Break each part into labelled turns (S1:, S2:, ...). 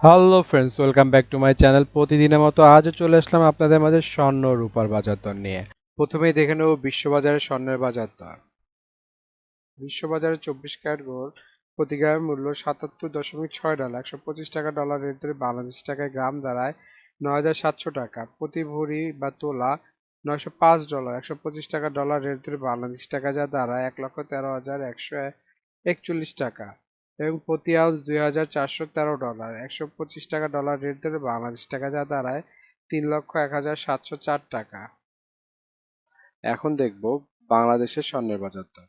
S1: Hello friends, welcome back to my channel. প্রতিদিনের মতো আজও চলে আসলাম আপনাদের মাঝে স্বর্ণ রূপার বাজার দর নিয়ে। প্রথমেই দেখে নেব বিশ্ববাজারে স্বর্ণের বাজার দর। বিশ্ববাজারে 24 ক্যারেট গোল্ড প্রতি গ্রামের মূল্য 77.6 ডলার, 125 টাকা ডলার রেট ধরে বাংলাদেশি টাকায় গ্রাম দাঁড়ায় 9,700 টাকা। প্রতি ভরি বা তোলা 905 ডলার, 125 টাকা ডলার রেট ধরে বাংলাদেশি টাকা যা দাঁড়ায় 1,13,141 টাকা। এবং প্রতি আউন্স 2,413 ডলার, 125 টাকা ডলার রেট ধরে বাংলাদেশ টাকা যা দাঁড়ায় 3,01,704 টাকা। এখন দেখব বাংলাদেশের স্বর্ণের বাজার দর।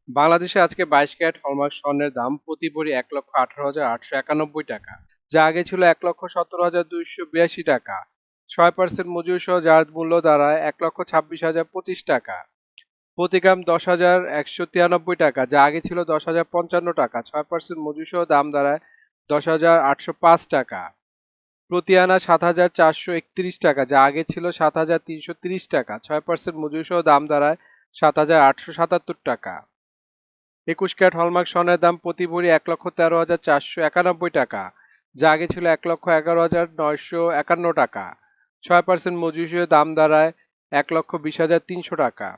S1: বাংলাদেশে আজকে 22 ক্যারেট হলমার্ক স্বর্ণের দাম প্রতি ভরি 1,18,891 টাকা, যা আগে ছিল 1,17,282 টাকা। 6% মজুরি সহ যার মূল্য দাঁড়ায় 1,26,025 টাকা। প্রতি গ্রাম 10,193 টাকা, যা আগে ছিল 10,055 টাকা। 6% মজুরি সহ দাম দাঁড়ায় 10,805 টাকা। প্রতি আনা 7,431 টাকা, যা আগে ছিল 7,330 টাকা। 6% মজুরি সহ দাম দাঁড়ায় 7,877 টাকা। 21 ক্যারেট হলমার্ক স্বর্ণের দাম প্রতি ভরি 1,13,491 টাকা, যা আগে ছিল 1,11,951 টাকা। 6% মজুরি সহ দাম দাঁড়ায় 1,20,300 টাকা।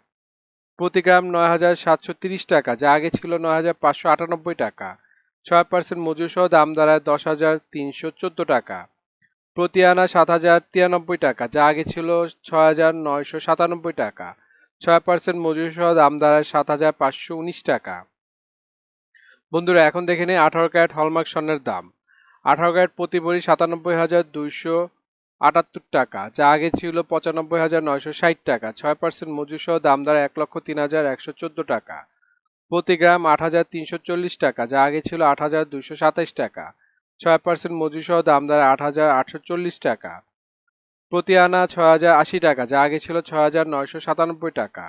S1: প্রতি গ্রাম 9,730 টাকা, যা আগে ছিল 9,598 টাকা। 6% মজুরি সহ দাম দাঁড়ায় 10,314 টাকা। প্রতি আনা 7,093 টাকা, যা আগে ছিল 6,997 টাকা। 6% মজুরি সহ দাম দাঁড়ায় 7,519 টাকা। বন্ধুরা, এখন দেখে নিই 18 ক্যারেট হলমার্ক স্বর্ণের দাম। 18 ক্যারেট প্রতি ভরি 97,278 টাকা, যা আগে ছিল 95,960 টাকা। 6% মজুরি সহ দাম দাঁড়ায় 1,03,114 টাকা। প্রতি গ্রাম 8,340 টাকা, যা আগে ছিল 8,227 টাকা। 6% মজুরি সহ দাম দাঁড়ায় 8,840 টাকা। প্রতি আনা 6,080 টাকা, যা আগে ছিল 6,997 টাকা।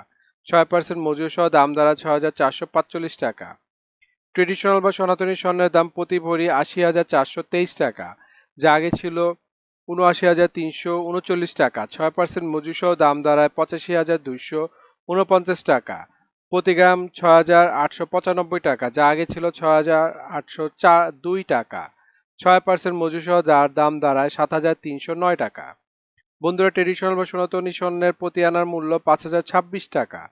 S1: 6% মজুরি সহ দাম দাঁড়ায় 6,445 টাকা। ট্রেডিশনাল বা সনাতনী স্বর্ণের দাম প্রতি ভরি 80,423 টাকা, যা আগে ছিল 79,339 টাকা। 6% মজুরি সহ দাম দাঁড়ায় 85,249 টাকা। প্রতি গ্রাম 6,895 টাকা, যা আগে ছিল 6,802 টাকা। 6% মজুরি সহ যার দাম দাঁড়ায় 7,309 টাকা। বন্ধুরা, ট্রেডিশনাল বা সনাতনী স্বর্ণের প্রতি আনার মূল্য 5,026 টাকা,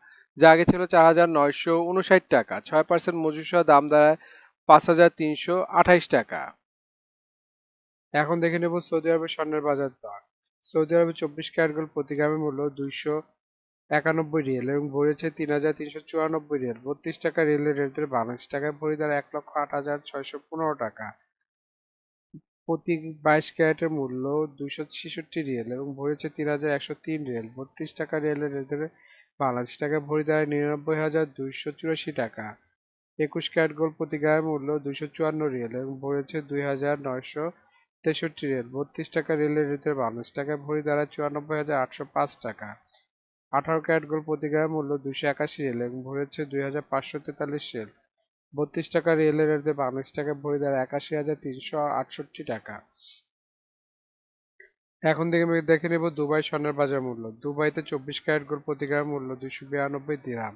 S1: যা আগে ছিল 4,959 টাকা। 6% মজুরি সহ দাম দাঁড়ায় 5,328 টাকা। এখন দেখে নেব সৌদি আরবের স্বর্ণের বাজার দর। সৌদি আরবে 24 ক্যারেট গোল্ড প্রতি গ্রামের মূল্য 291 রিয়াল এবং ভরেছে 3,394 রিয়াল। 32 টাকা রিয়ালের রেট ধরে বাংলাদেশ টাকায় ভরি দ্বারা 1,08,615 টাকা। প্রতি 22 ক্যারেটের মূল্য 266 রিয়াল এবং ভরেছে 3,103 রিয়াল। 32 টাকা রিয়ালের রেট ধরে বাংলাদেশ টাকায় ভরি দ্বারা 99,284 টাকা। 21 ক্যারেট গোল্ড প্রতি গ্রামের মূল্য 254 রিয়াল এবং ভরেছে 2,963 রিয়াল। 32 টাকা রিয়ালের রেট ধরে বাংলাদেশ টাকায় ভরি দ্বারা 94,805 টাকা। 18 ক্যারেট গোল্ড প্রতি গ্রামের মূল্য 281 রিয়াল এবং ভরেছে 2,543 রিয়াল। 32 টাকা রিয়েলের রেট দিয়ে বাংলাদেশ টাকায় ভরি দ্বারা 81,368 টাকা। এখন দেখে নেব দুবাই স্বর্ণের বাজার মূল্য। দুবাইতে 24 ক্যারেট গোল্ড প্রতি গ্রাম মূল্য 292 দিরহাম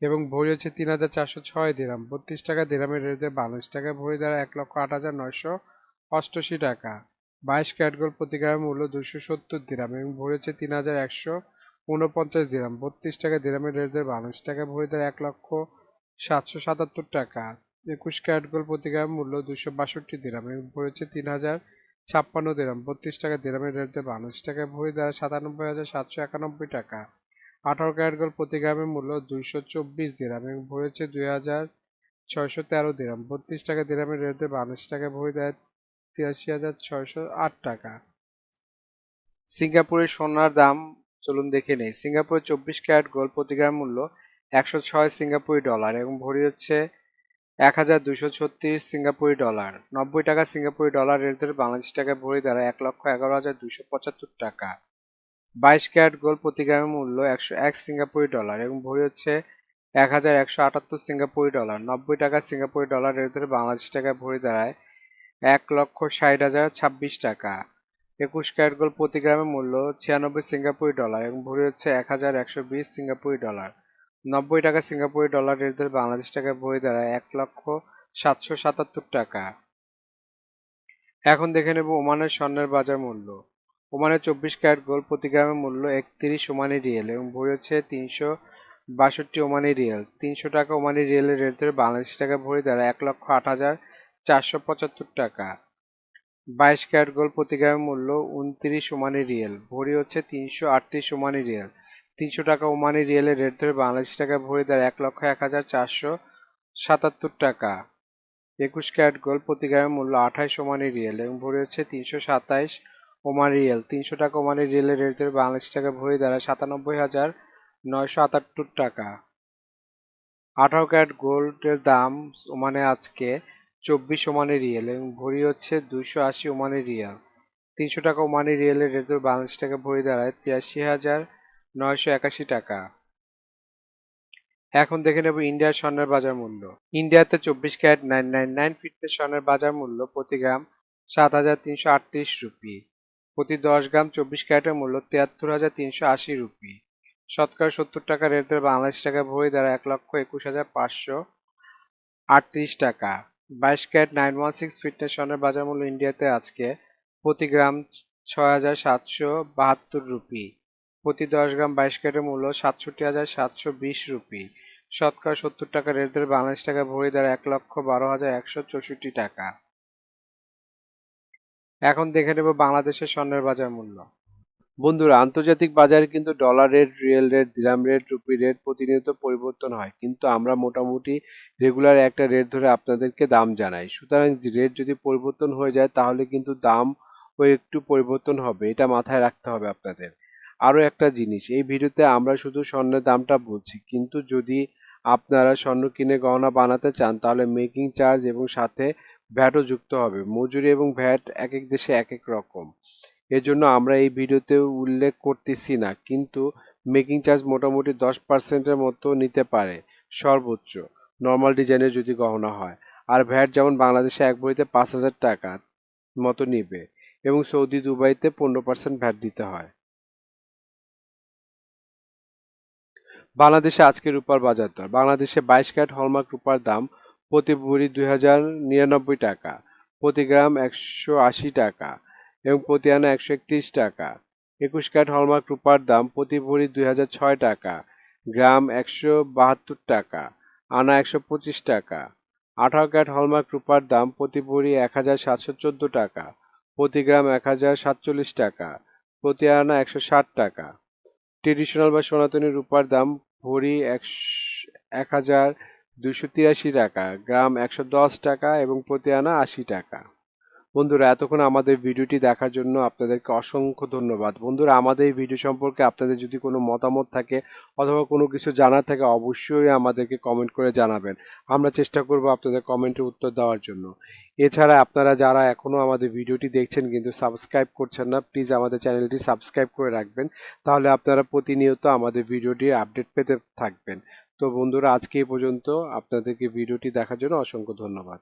S1: এবং ভরি হচ্ছে 3,406 দিরহাম। 32 টাকা দিরহামের রেট দিয়ে বাংলাদেশ টাকায় ভরি দ্বারা 1,08,988 টাকা। 22 ক্যারেট গোল্ড প্রতি গ্রামের মূল্য 270 দিরহাম এবং ভরি হচ্ছে 3,149 দিরহাম। 32 টাকা দিরহামের রেট দিয়ে বাংলাদেশ টাকায় ভরি দ্বারা 1,777 টাকা। 21 ক্যারেট গোল্ড প্রতি গ্রামের মূল্য 262 দিরহাম এবং ভরি হচ্ছে 3,056 দিরহাম। 32 টাকা দিরহামের রেট দিয়ে বাংলাদেশ টাকায় ভরি দ্বারা 97,791 টাকা। 18 ক্যারেট গোল্ড প্রতি গ্রামের মূল্য 224 দিরহাম এবং ভরি হচ্ছে 2,613 দিরহাম। 32 টাকা দিরহামের রেট দিয়ে বাংলাদেশ টাকায় ভরি দ্বারা 83,608 টাকা। সিঙ্গাপুরের সোনার দাম চলুন দেখে নেই। সিঙ্গাপুরে 24 ক্যারেট গোল্ড প্রতি গ্রাম মূল্য 106 সিঙ্গাপুরি ডলার এবং ভরি হচ্ছে 1,236 সিঙ্গাপুরি ডলার। 90 টাকা সিঙ্গাপুরি ডলার রেট ধরে বাংলাদেশ টাকায় ভরি দ্বারা 1,11,275 টাকা। 22 ক্যারেট গোল্ড প্রতি গ্রামের মূল্য 101 সিঙ্গাপুরি ডলার এবং ভরি হচ্ছে 1,178 সিঙ্গাপুরি ডলার। 90 টাকা সিঙ্গাপুরি ডলার রেট ধরে বাংলাদেশ টাকায় ভরি দাঁড়ায় 1,60,026 টাকা। 21 ক্যারেট গোল্ড প্রতি গ্রামের মূল্য 96 সিঙ্গাপুরি ডলার এবং ভরি হচ্ছে 1,120 সিঙ্গাপুরি ডলার। 90 টাকা সিঙ্গাপুরি ডলার রেট ধরে বাংলাদেশ টাকায় ভরি দাঁড়ায় 1,777 টাকা। এখন দেখে নেব ওমানের স্বর্ণের বাজার মূল্য। ওমানের 24 ক্যারেট গোল্ড প্রতি গ্রামের মূল্য 31 ওমানি রিয়েল এবং ভরি হচ্ছে 362 ওমানি রিয়েল। 300 টাকা ওমানি রিয়েলের রেট ধরে বাংলাদেশি টাকা ভরি দ্বারা 1,08,475 টাকা। 22 ক্যারেট গোল্ড প্রতি গ্রামের মূল্য 29 ওমানি রিয়েল, ভরি হচ্ছে 338 ওমানি রিয়েল। 300 টাকা ওমানি রিয়েলের রেট ধরে বাংলাদেশি টাকা ভরি দ্বারা 1,01,477 টাকা। 21 ক্যারেট গোল্ড প্রতি গ্রামের মূল্য 28 ওমানি রিয়েল এবং ভরি হচ্ছে 327 ওমানি রিয়েল। 300 টাকা ওমানি রিয়েলের রেট ধরে বাংলাদেশি টাকা ভরি দ্বারা 97,978 টাকা। 18 ক্যারেট গোল্ডের দাম ওমানে আজকে 24 ওমানি রিয়েল এবং ভরি হচ্ছে 280 ওমানি রিয়াল। 300 টাকা ওমানি রিয়েলের রেট ধরে বাংলাদেশি টাকা ভরি দাঁড়ায় 83,981 টাকা। এখন দেখে নেব ইন্ডিয়ার স্বর্ণের বাজার মূল্য। ইন্ডিয়াতে 24 ক্যারেট 999 ফিটনেস স্বর্ণের বাজার মূল্য প্রতি গ্রাম 7,338 রুপি। প্রতি 10 গ্রাম 24 ক্যারেটের মূল্য 73,380 রুপি। শতকরা 70 টাকা রেট ধরে বাংলাদেশি টাকা ভরি দ্বারা 1,21,538 টাকা। 22 ক্যারেট 916 ফিটনেস স্বর্ণের বাজার মূল্য ইন্ডিয়াতে আজকে প্রতি গ্রাম 6,772 রুপি। প্রতি 10 গ্রাম 22 ক্যারেটের মূল্য 67,720 রুপি। শতকরা 70 টাকা রেট ধরে বাংলাদেশ টাকা ভরি দ্বারা 1,12,164 টাকা। এখন দেখে নেব বাংলাদেশের স্বর্ণের বাজার মূল্য। বন্ধুরা, আন্তর্জাতিক বাজারে কিন্তু ডলার রেট, রিয়েল রেট, দিরহাম রেট, রুপি রেট প্রতিনিয়ত পরিবর্তন হয়, কিন্তু আমরা মোটামুটি রেগুলার একটা রেট ধরে আপনাদেরকে দাম জানাই। সুতরাং রেট যদি পরিবর্তন হয়ে যায় তাহলে কিন্তু দাম একটু পরিবর্তন হবে, এটা মাথায় রাখতে হবে আপনাদের। আরও একটা জিনিস, এই ভিডিওতে আমরা শুধু স্বর্ণের দামটা বলছি, কিন্তু যদি আপনারা স্বর্ণ কিনে গহনা বানাতে চান তাহলে মেকিং চার্জ এবং সাথে ভ্যাটও যুক্ত হবে। মজুরি এবং ভ্যাট এক এক দেশে এক এক রকম, এজন্য আমরা এই ভিডিওতে উল্লেখ করতেছি না, কিন্তু মেকিং চার্জ মোটামুটি 10%-এর মতো নিতে পারে সর্বোচ্চ, নর্মাল ডিজাইনের যদি গহনা হয়। আর ভ্যাট যেমন বাংলাদেশে এক ভরিতে 5,000 টাকা মতো নিবে এবং সৌদি দুবাইতে 15% ভ্যাট দিতে হয়। বাংলাদেশে আজকে রূপার বাজার দর। বাংলাদেশে 22 ক্যারেট হলমার্ক রূপার দাম প্রতি ভরি 2,099 টাকা, প্রতি গ্রাম 180 টাকা এবং প্রতি আনা 131 টাকা। 21 ক্যারেট হলমার্ক রূপার দাম প্রতি ভরি 2,006 টাকা, গ্রাম 172 টাকা, আনা 125 টাকা। 18 ক্যারেট হলমার্ক রূপার দাম প্রতি ভরি 1,714 টাকা, প্রতি গ্রাম 1,047 টাকা, প্রতি আনা 160 টাকা। ট্রেডিশনাল বা সনাতনী রূপার দাম ভরি 1,283 টাকা, গ্রাম 110 টাকা এবং প্রতি আনা 80 টাকা। বন্ধুরা, এতক্ষণ আমাদের ভিডিওটি দেখার জন্য আপনাদেরকে অসংখ্য ধন্যবাদ। বন্ধুরা, আমাদের এই ভিডিও সম্পর্কে আপনাদের যদি কোনো মতামত থাকে অথবা কোনো কিছু জানার থাকে অবশ্যই আমাদেরকে কমেন্ট করে জানাবেন। আমরা চেষ্টা করব আপনাদের কমেন্টের উত্তর দেওয়ার জন্য। এছাড়া আপনারা যারা এখনও আমাদের ভিডিওটি দেখছেন কিন্তু সাবস্ক্রাইব করছেন না, প্লিজ আমাদের চ্যানেলটি সাবস্ক্রাইব করে রাখবেন, তাহলে আপনারা প্রতিনিয়ত আমাদের ভিডিওটির আপডেট পেতে থাকবেন। তো বন্ধুরা, আজকে এই পর্যন্ত। আপনাদেরকে ভিডিওটি দেখার জন্য অসংখ্য ধন্যবাদ।